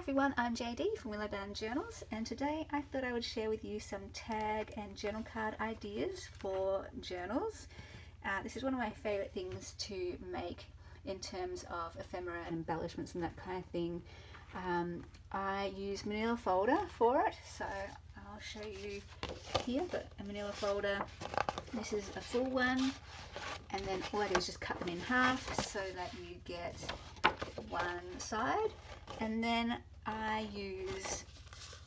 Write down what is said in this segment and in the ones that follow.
everyone, I'm JD from Willow Bound Journals, and today I thought I would share with you some tag and journal card ideas for journals. This is one of my favourite things to make in terms of ephemera and embellishments and that kind of thing. I use manila folder for it, so I'll show you here. I've got a manila folder. This is a full one, and then all I do is just cut them in half so that you get one side. And then I use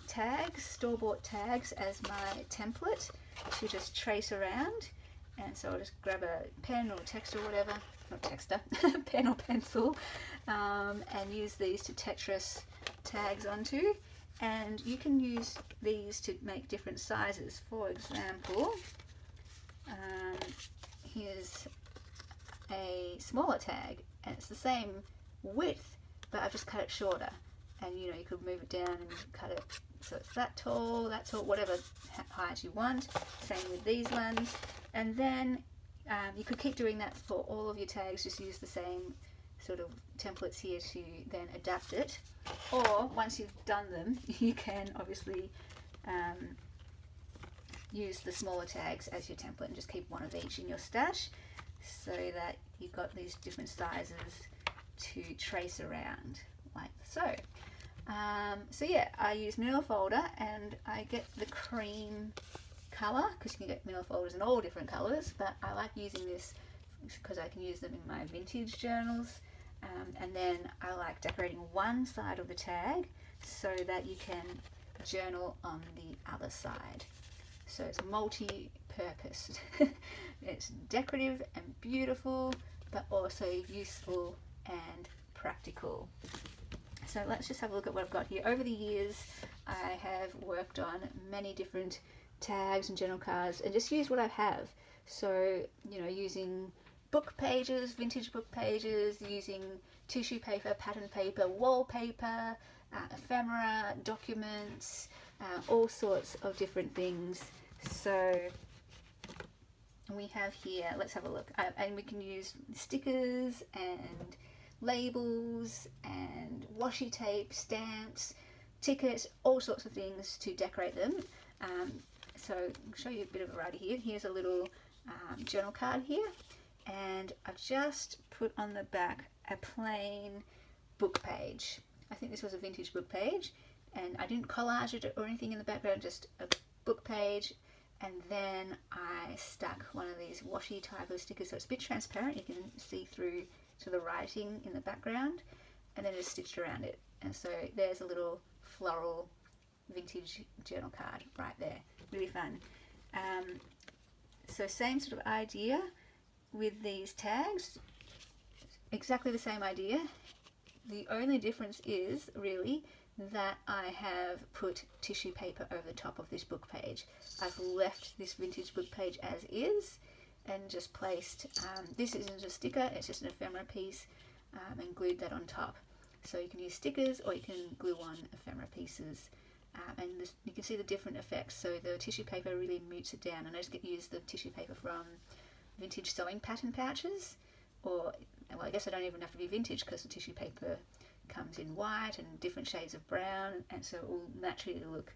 tags, store-bought tags, as my template to just trace around. And so I'll just grab a pen or text or whatever, not texter, pen or pencil, and use these to Tetris tags onto. And you can use these to make different sizes. For example, here's a smaller tag, and it's the same width, but I've just cut it shorter. And you could move it down and cut it so it's that tall, whatever height you want. Same with these ones. And then you could keep doing that for all of your tags. Just use the same sort of templates here to then adapt it. Or once you've done them, you can obviously use the smaller tags as your template and just keep one of each in your stash, so that you've got these different sizes to trace around like so. So yeah, I use manila folder, and I get the cream colour because you can get manila folders in all different colours, but I like using this because I can use them in my vintage journals. And then I like decorating one side of the tag so that you can journal on the other side. So it's multi-purpose. It's decorative and beautiful, but also useful and practical. So let's just have a look at what I've got here. Over the years, I have worked on many different tags and journal cards and just used what I have. So, using book pages, vintage book pages, using tissue paper, pattern paper, wallpaper, ephemera, documents, all sorts of different things. So we have here, let's have a look, and we can use stickers and labels and washi tape, stamps, tickets, all sorts of things to decorate them. So I'll show you a bit of variety here. Here's a little journal card here, and I've just put on the back a plain book page. I think this was a vintage book page, and I didn't collage it or anything in the background, just a book page. And then I stuck one of these washi type of stickers, so it's a bit transparent, you can see through to the writing in the background, and then just stitched around it. And so there's a little floral vintage journal card right there, really fun. So same sort of idea with these tags, exactly the same idea. The only difference is really that I have put tissue paper over the top of this book page. I've left this vintage book page as is and just placed, this isn't a sticker, it's just an ephemera piece, and glued that on top. So you can use stickers or you can glue on ephemera pieces, and you can see the different effects. So the tissue paper really mutes it down, and I just use the tissue paper from vintage sewing pattern pouches, or, well, I guess I don't even have to be vintage because the tissue paper comes in white and different shades of brown, and so it will naturally look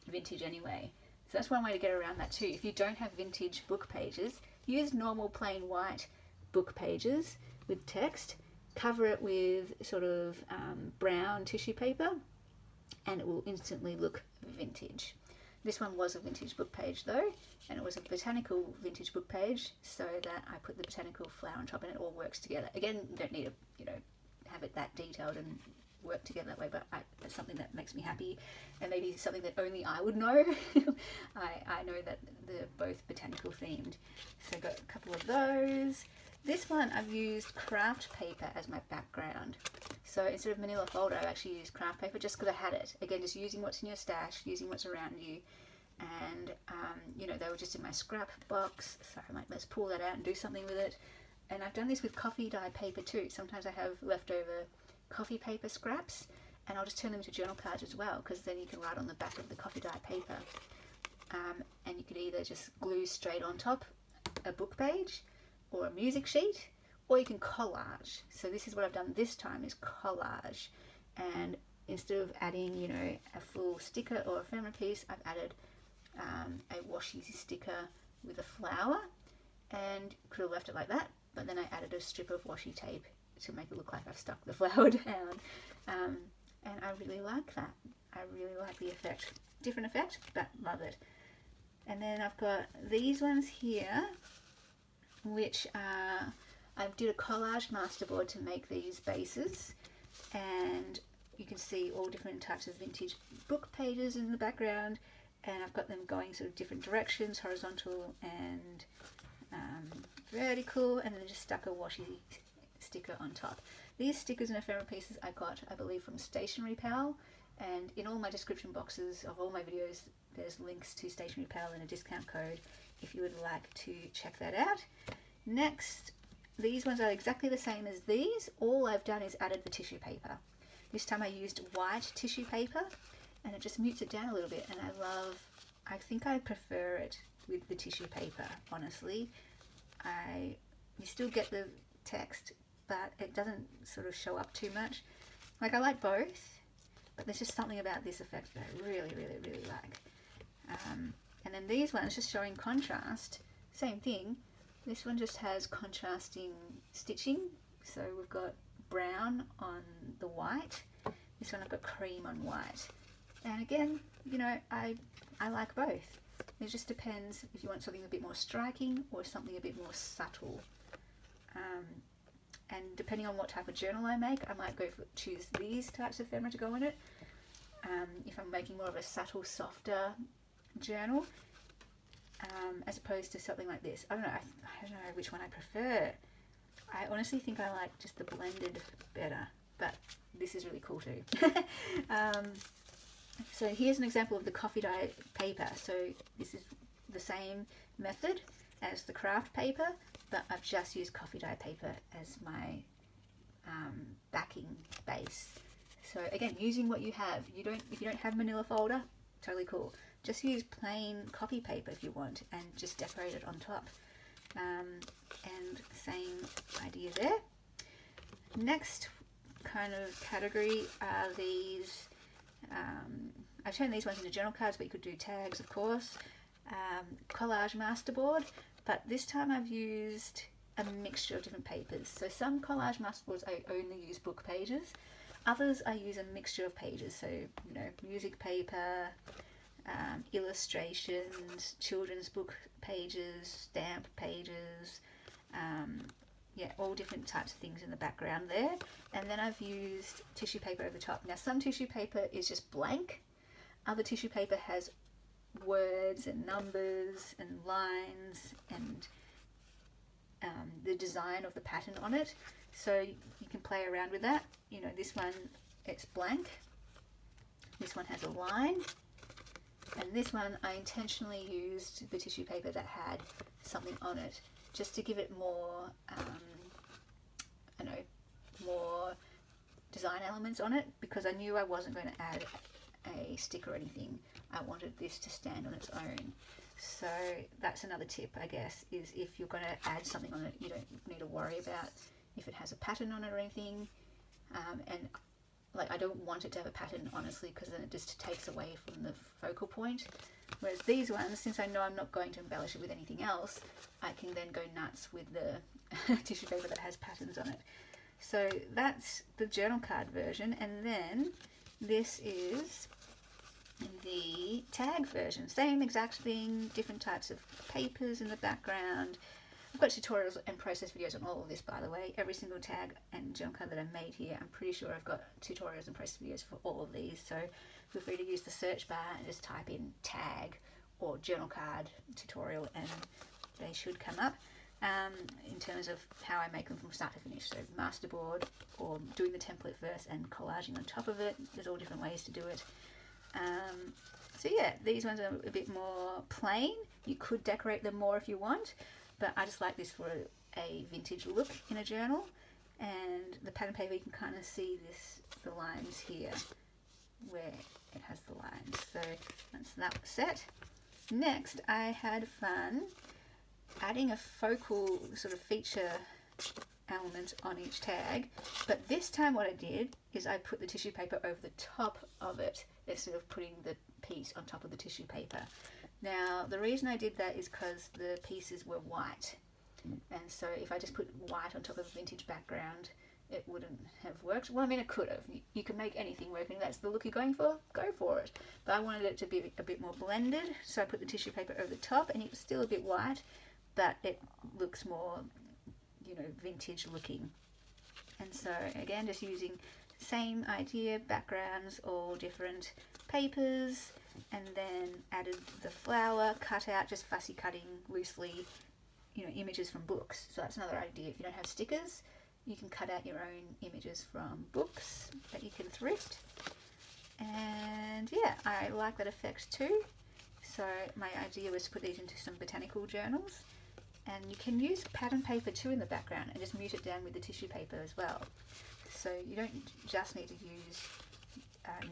vintage anyway. So that's one way to get around that too. If you don't have vintage book pages, use normal plain white book pages with text, cover it with sort of brown tissue paper, and it will instantly look vintage. This one was a vintage book page though, and it was a botanical vintage book page, so that I put the botanical flower on top and it all works together. Again, you don't need to, have it that detailed and work together that way, but that's something that makes me happy, and maybe something that only I would know. I know that they're both botanical themed. So I've got a couple of those. This one I've used craft paper as my background. So instead of manila folder, I actually used craft paper just because I had it. Again, just using what's in your stash, using what's around you. And, they were just in my scrap box, so I'm like, let's pull that out and do something with it. And I've done this with coffee dye paper too. Sometimes I have leftover coffee paper scraps, and I'll just turn them into journal cards as well, because then you can write on the back of the coffee dye paper. And you could either just glue straight on top a book page or a music sheet, or you can collage. So this is what I've done this time, is collage. And instead of adding, you know, a full sticker or ephemera piece, I've added a washi sticker with a flower, and could have left it like that, but then I added a strip of washi tape to make it look like I've stuck the flower down. And I really like that. I really like the effect. Different effect, but love it. And then I've got these ones here, which I did a collage masterboard to make these bases, and you can see all different types of vintage book pages in the background, and I've got them going sort of different directions, horizontal and vertical, and then just stuck a washi sticker on top. These stickers and ephemera pieces I got, I believe, from Stationery Pal, and in all my description boxes of all my videos there's links to Stationery Pal and a discount code if you would like to check that out. Next, these ones are exactly the same as these. All I've done is added the tissue paper. This time I used white tissue paper, and it just mutes it down a little bit, and I think I prefer it with the tissue paper, honestly. You still get the text, but it doesn't sort of show up too much. Like, I like both, but there's just something about this effect that I really, really, really like. And then these ones just showing contrast, same thing. This one just has contrasting stitching, so we've got brown on the white. This one I've got cream on white. And again, you know, I like both. It just depends if you want something a bit more striking or something a bit more subtle. And depending on what type of journal I make, I might choose these types of ephemera to go in it. If I'm making more of a subtle, softer journal, as opposed to something like this. I don't know which one I prefer. I honestly think I like just the blended better, but this is really cool too. So here's an example of the coffee dye paper. So this is the same method as the craft paper, but I've just used coffee dye paper as my backing base. So again, using what you have. If you don't have manila folder, totally cool. Just use plain copy paper if you want, and just decorate it on top. And same idea there. Next kind of category are these. I've turned these ones into journal cards, but you could do tags, of course. Collage masterboard, but this time I've used a mixture of different papers. So some collage masterboards I only use book pages. Others I use a mixture of pages. So, you know, music paper, illustrations, children's book pages, stamp pages, yeah, all different types of things in the background there. And then I've used tissue paper over the top. Now, some tissue paper is just blank. Other tissue paper has words and numbers and lines and the design of the pattern on it. So you can play around with that. You know, this one, it's blank. This one has a line. And this one, I intentionally used the tissue paper that had something on it, just to give it more, more design elements on it, because I knew I wasn't going to add a stick or anything. I wanted this to stand on its own. So that's another tip, I guess, is if you're going to add something on it, you don't need to worry about if it has a pattern on it or anything. And like, I don't want it to have a pattern, honestly, because then it just takes away from the focal point. Whereas these ones, since I know I'm not going to embellish it with anything else, I can then go nuts with the tissue paper that has patterns on it. So that's the journal card version, and then this is the tag version. Same exact thing, different types of papers in the background. I've got tutorials and process videos on all of this, by the way. Every single tag and journal card that I've made here, I'm pretty sure I've got tutorials and process videos for all of these. So feel free to use the search bar and just type in tag or journal card tutorial, and they should come up. In terms of how I make them from start to finish. So masterboard, or doing the template first and collaging on top of it. There's all different ways to do it. So yeah, these ones are a bit more plain. You could decorate them more if you want, but I just like this for a vintage look in a journal. And the pattern paper, you can kind of see the lines here where it has the lines. So that's that set. Next, I had fun adding a focal sort of feature element on each tag, but this time what I did is I put the tissue paper over the top of it instead of putting the piece on top of the tissue paper. Now the reason I did that is because the pieces were white, and so if I just put white on top of a vintage background, it wouldn't have worked. Well, I mean, it could have. You can make anything work, and if that's the look you're going for, go for it. But I wanted it to be a bit more blended, so I put the tissue paper over the top, and it's still a bit white, but it looks more, you know, vintage looking. And so again, just using same idea, backgrounds, all different papers, and then added the flower, cut out, just fussy cutting loosely, you know, images from books. So that's another idea. If you don't have stickers, you can cut out your own images from books that you can thrift. And yeah, I like that effect too. So my idea was to put these into some botanical journals. And you can use pattern paper too in the background and just mute it down with the tissue paper as well. So you don't just need to use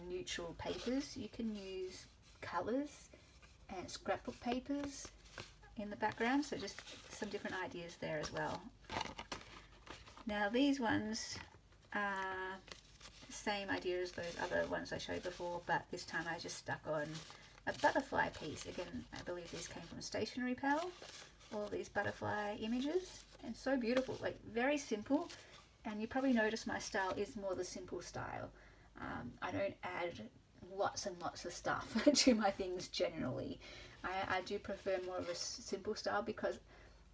neutral papers. You can use colours and scrapbook papers in the background. So just some different ideas there as well. Now these ones are the same idea as those other ones I showed before, but this time I just stuck on a butterfly piece. Again, I believe these came from Stationery Pal, all these butterfly images, and so beautiful, like very simple. And you probably notice my style is more the simple style. I don't add lots and lots of stuff to my things generally. I do prefer more of a simple style because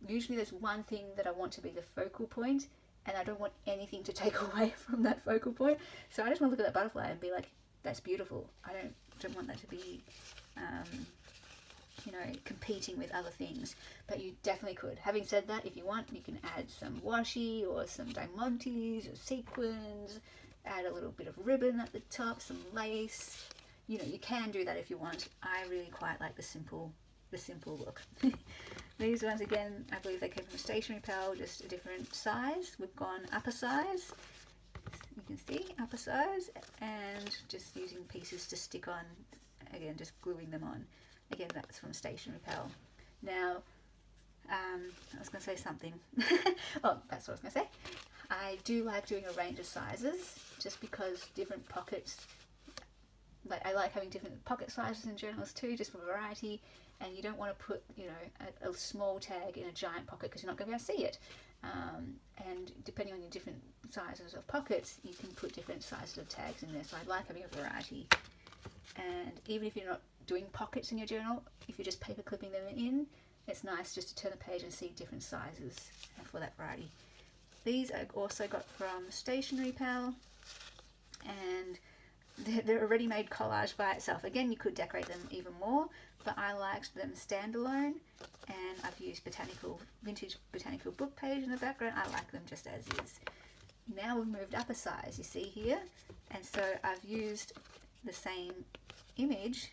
usually there's one thing that I want to be the focal point, and I don't want anything to take away from that focal point. So I just want to look at that butterfly and be like, that's beautiful. I don't want that to be, you know, competing with other things. But you definitely could. Having said that, if you want, you can add some washi or some diamantes or sequins, add a little bit of ribbon at the top, some lace. You know, you can do that if you want. I really quite like the simple look. These ones, again, I believe they came from Stationery Pal, just a different size. We've gone upper size, you can see, upper size, and just using pieces to stick on, again, just gluing them on. Again, that's from Stationery Pal. Now, I was going to say something. Oh, that's what I was going to say. I do like doing a range of sizes, just because different pockets, like I like having different pocket sizes in journals too, just for variety. And you don't want to put, you know, a small tag in a giant pocket because you're not going to be able to see it. And depending on your different sizes of pockets, you can put different sizes of tags in there. So I like having a variety. And even if you're not doing pockets in your journal, if you're just paper clipping them in, it's nice just to turn the page and see different sizes for that variety. These I also got from Stationery Pal, and they're a ready-made collage by itself. Again, you could decorate them even more, but I liked them standalone, and I've used vintage botanical book page in the background. I like them just as is. Now we've moved up a size, you see here, and so I've used the same image,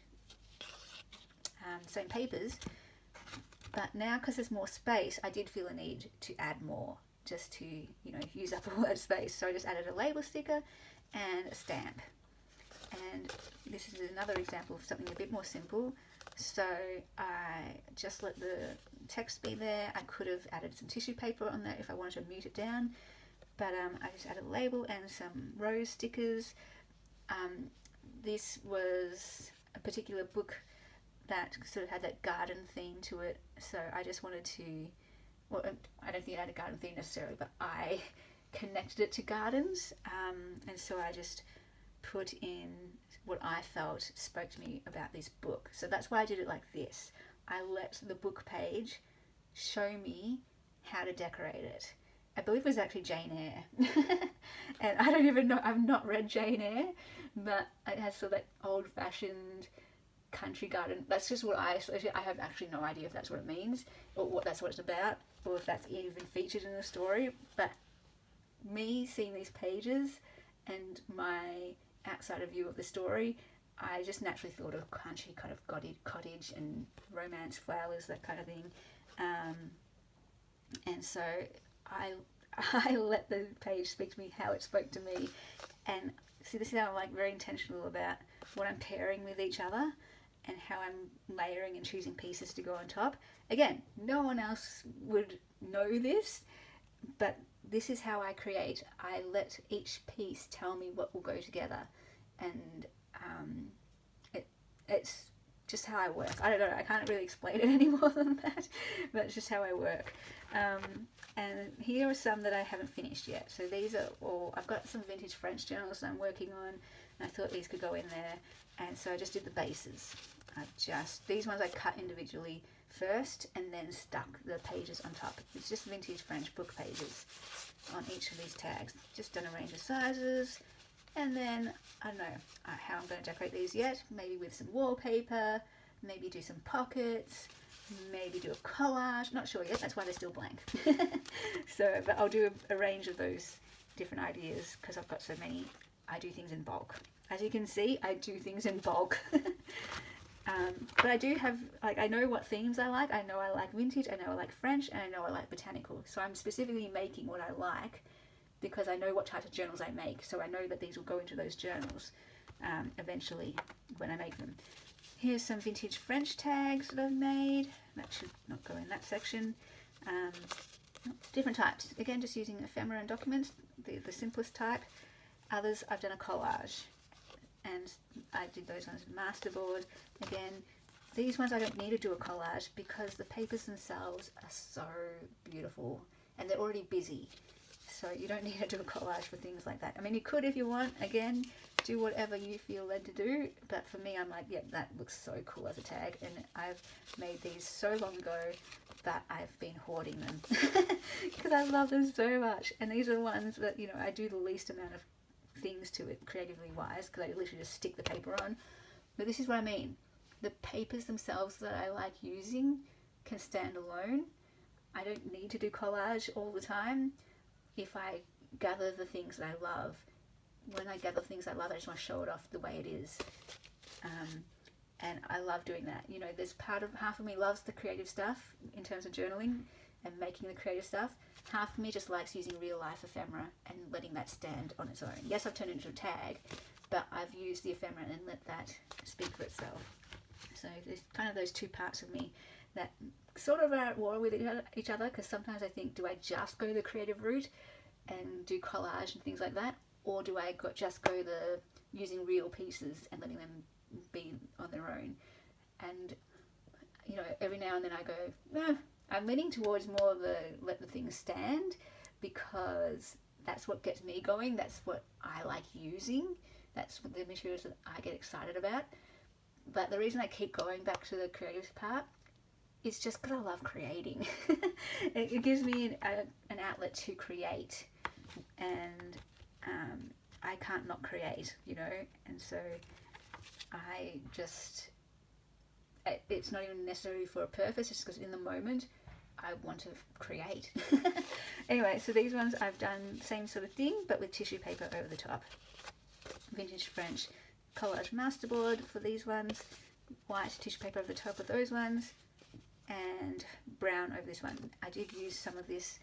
same papers, but now because there's more space, I did feel a need to add more, just to, you know, use up all that space. So I just added a label sticker and a stamp. And this is another example of something a bit more simple. So I just let the text be there. I could have added some tissue paper on there if I wanted to mute it down, but I just added a label and some rose stickers. This was a particular book that sort of had that garden theme to it, so I just wanted to, well, I don't think it had a garden theme necessarily, but I connected it to gardens, and so I just put in what I felt spoke to me about this book. So that's why I did it like this. I let the book page show me how to decorate it. I believe it was actually Jane Eyre. And I don't even know, I've not read Jane Eyre, but it has sort of that old-fashioned country garden. That's just what I have actually no idea if that's what it means, or what that's what it's about, or if that's even featured in the story. But me seeing these pages and my outsider view of the story, I just naturally thought of country kind of cottage and romance flowers, that kind of thing. And so I let the page speak to me how it spoke to me. And see, this is how I'm like very intentional about what I'm pairing with each other and how I'm layering and choosing pieces to go on top. Again, no one else would know this, but this is how I create. I let each piece tell me what will go together, and it's just how I work. I don't know, I can't really explain it any more than that, but it's just how I work. And here are some that I haven't finished yet. So these are all, I've got some vintage French journals that I'm working on, and I thought these could go in there, and so I just did the bases. These ones I cut individually first and then stuck the pages on top. It's just vintage French book pages on each of these tags. Just done a range of sizes, and then I don't know how I'm going to decorate these yet. Maybe with some wallpaper, maybe do some pockets, maybe do a collage. Not sure yet, that's why they're still blank. So, but I'll do a range of those different ideas because I've got so many. I do things in bulk. As you can see, I do things in bulk. But I do have, like, I know what themes I like. I know I like vintage, I know I like French, and I know I like botanical. So I'm specifically making what I like because I know what types of journals I make. So I know that these will go into those journals eventually when I make them. Here's some vintage French tags that I've made. That should not go in that section. Different types. Again, just using ephemera and documents, the simplest type. Others, I've done a collage. And I did those ones in masterboard. Again, these ones I don't need to do a collage because the papers themselves are so beautiful and they're already busy. So you don't need to do a collage for things like that. I mean, you could if you want. Again, do whatever you feel led to do. But for me, I'm like, yeah, that looks so cool as a tag. And I've made these so long ago that I've been hoarding them because I love them so much. And these are the ones that, you know, I do the least amount of things to it creatively wise because I literally just stick the paper on. But this is what I mean. The papers themselves that I like using can stand alone. I don't need to do collage all the time. If I gather the things that I love, when I gather things I love, I just want to show it off the way it is. And I love doing that. You know, there's half of me loves the creative stuff in terms of journaling and making the creative stuff. Half of me just likes using real life ephemera and letting that stand on its own. Yes, I've turned it into a tag, but I've used the ephemera and let that speak for itself. So there's kind of those two parts of me that sort of are at war with each other because sometimes I think, do I just go the creative route and do collage and things like that, or do I just go the using real pieces and letting them be on their own? And you know, every now and then I go, I'm leaning towards more of the let the things stand because that's what gets me going. That's what I like using. That's the materials that I get excited about. But the reason I keep going back to the creative part is just because I love creating. It gives me an outlet to create, and I can't not create, you know. And so it's not even necessarily for a purpose, it's because in the moment I want to create. Anyway, so these ones I've done same sort of thing but with tissue paper over the top. Vintage French collage masterboard for these ones, white tissue paper over the top of those ones, and brown over this one. I did use some of this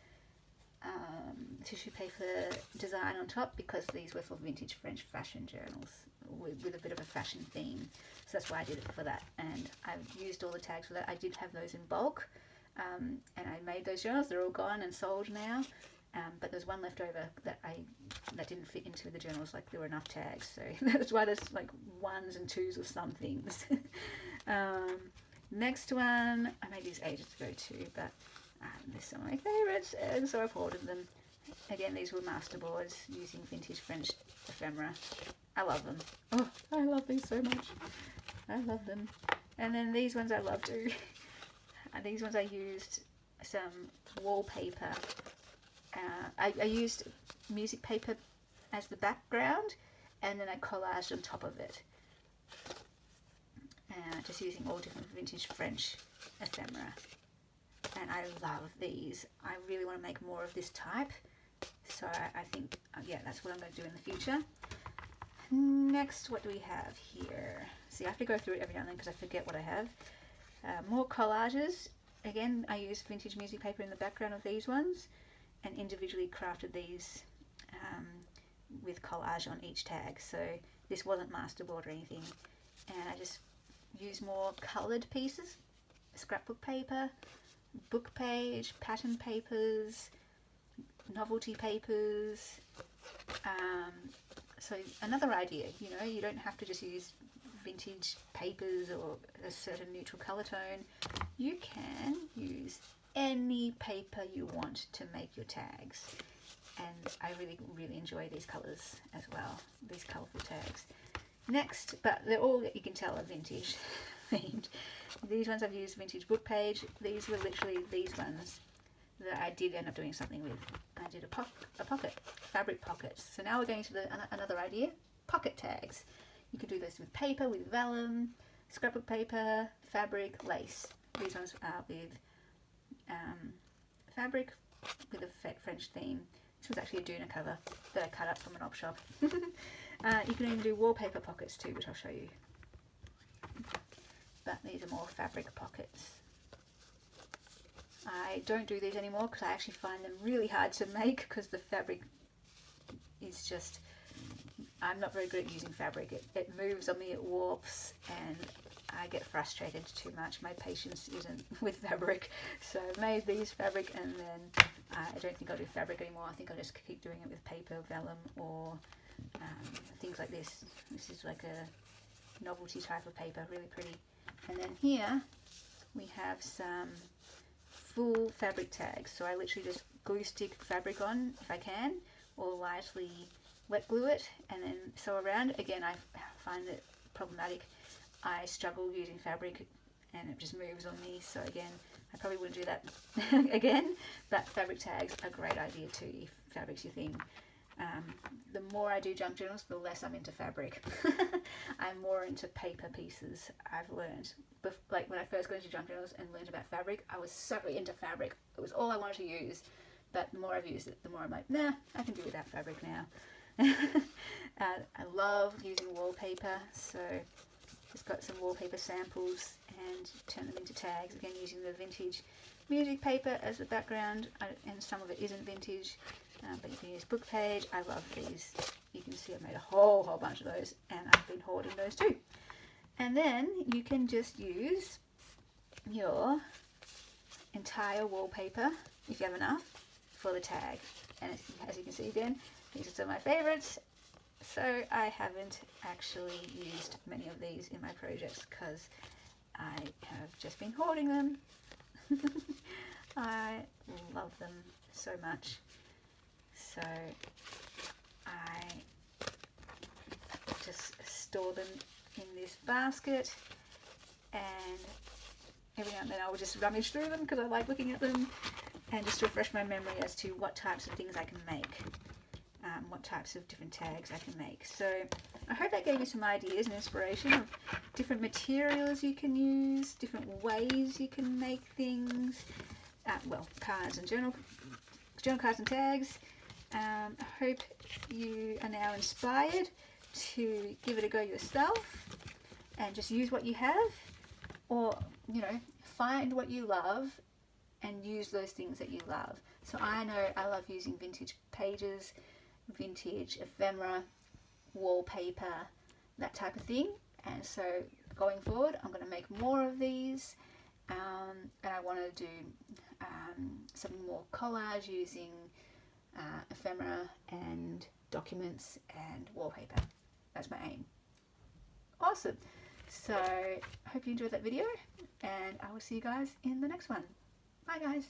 tissue paper design on top because these were for vintage French fashion journals with a bit of a fashion theme. So that's why I did it for that. And I've used all the tags for that. I did have those in bulk, and I made those journals. They're all gone and sold now. But there's one left over that didn't fit into the journals. Like, there were enough tags, so that's why there's like 1s and 2s of some things. Next one, I made these ages ago too, but they're some of my favourites, and so I've ordered them. Again, these were masterboards using vintage French ephemera. I love them. Oh, I love these so much. I love them. And then these ones I love too. These ones I used some wallpaper. I used music paper as the background, and then I collaged on top of it. Just using all different vintage French ephemera. And I love these. I really want to make more of this type. So I think, yeah, that's what I'm going to do in the future. Next, what do we have here? See, I have to go through it every now and then because I forget what I have. More collages. Again, I used vintage music paper in the background of these ones and individually crafted these with collage on each tag. So this wasn't masterboard or anything. And I just used more coloured pieces, scrapbook paper, book page, pattern papers, novelty papers. So another idea, you know, you don't have to just use vintage papers or a certain neutral colour tone. You can use any paper you want to make your tags. And I really enjoy these colours as well, these colourful tags. Next, but they're all, you can tell, are vintage themed. These ones I've used vintage book page. These were literally these ones that I did end up doing something with. I did a pocket, fabric pockets. So now we're going to another idea, pocket tags. You can do this with paper, with vellum, scrapbook paper, fabric, lace. These ones are with fabric with a French theme. This was actually a Duna cover that I cut up from an op shop. You can even do wallpaper pockets too, which I'll show you. But these are more fabric pockets. I don't do these anymore because I actually find them really hard to make because the fabric is just, I'm not very good at using fabric. It moves on me, it warps, and I get frustrated too much. My patience isn't with fabric. So I've made these fabric, and then I don't think I'll do fabric anymore. I think I'll just keep doing it with paper, vellum, or things like this. This is like a novelty type of paper, really pretty. And then here we have some full fabric tags. So I literally just glue stick fabric on if I can, or lightly wet glue it and then sew around. Again, I find it problematic. I struggle using fabric and it just moves on me. So again, I probably wouldn't do that again, but fabric tags are a great idea too if fabric's your thing. The more I do junk journals, the less I'm into fabric. I'm more into paper pieces, I've learned. Like when I first got into junk journals and learned about fabric, I was so into fabric. It was all I wanted to use. But the more I've used it, the more I'm like, nah, I can do without fabric now. I love using wallpaper, so just got some wallpaper samples and turn them into tags. Again, using the vintage music paper as the background, and some of it isn't vintage. But you can use book page. I love these. You can see I've made a whole bunch of those, and I've been hoarding those too. And then you can just use your entire wallpaper, if you have enough, for the tag. And as you can see again, these are some of my favorites. So I haven't actually used many of these in my projects because I have just been hoarding them. I love them so much. So I just store them in this basket, and every now and then I will just rummage through them because I like looking at them and just refresh my memory as to what types of things I can make, what types of different tags I can make. So I hope that gave you some ideas and inspiration of different materials you can use, different ways you can make things, well, cards and journal cards and tags. I hope you are now inspired to give it a go yourself and just use what you have, or, you know, find what you love and use those things that you love. So I know I love using vintage pages, vintage ephemera, wallpaper, that type of thing. And so going forward, I'm going to make more of these, and I want to do some more collage using ephemera and documents and wallpaper. That's my aim. Awesome. So I hope you enjoyed that video, and I will see you guys in the next one. Bye guys.